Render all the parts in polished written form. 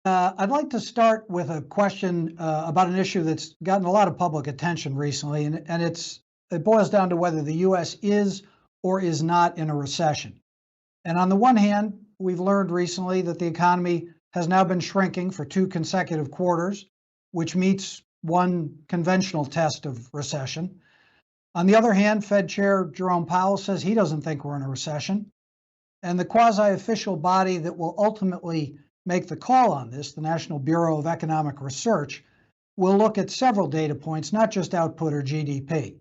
I'd like to start with a question about an issue that's gotten a lot of public attention recently, and it boils down to whether the U.S. is or is not in a recession. And on the one hand, we've learned recently that the economy has now been shrinking for 2 consecutive quarters, which meets one conventional test of recession. On the other hand, Fed Chair Jerome Powell says he doesn't think we're in a recession. And the quasi-official body that will ultimately make the call on this, the National Bureau of Economic Research, will look at several data points, not just output or GDP.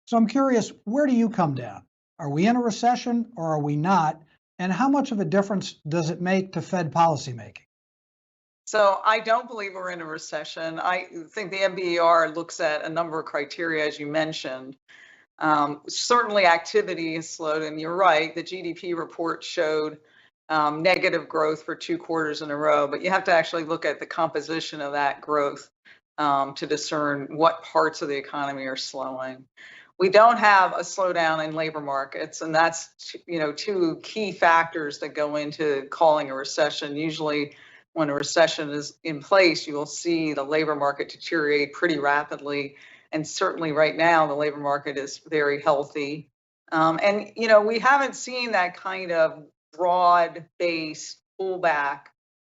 So I'm curious, where do you come down? Are we in a recession or are we not? And how much of a difference does it make to Fed policymaking? So I don't believe we're in a recession. I think the MBER looks at a number of criteria, as you mentioned. Certainly activity has slowed, and you're right, the GDP report showed negative growth for 2 quarters in a row, but you have to actually look at the composition of that growth to discern what parts of the economy are slowing. We don't have a slowdown in labor markets, and that's two key factors that go into calling a recession. Usually when a recession is in place, you will see the labor market deteriorate pretty rapidly. And certainly right now, the labor market is very healthy. And we haven't seen that kind of broad-based pullback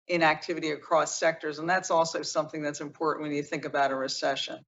in activity across sectors. And that's also something that's important when you think about a recession.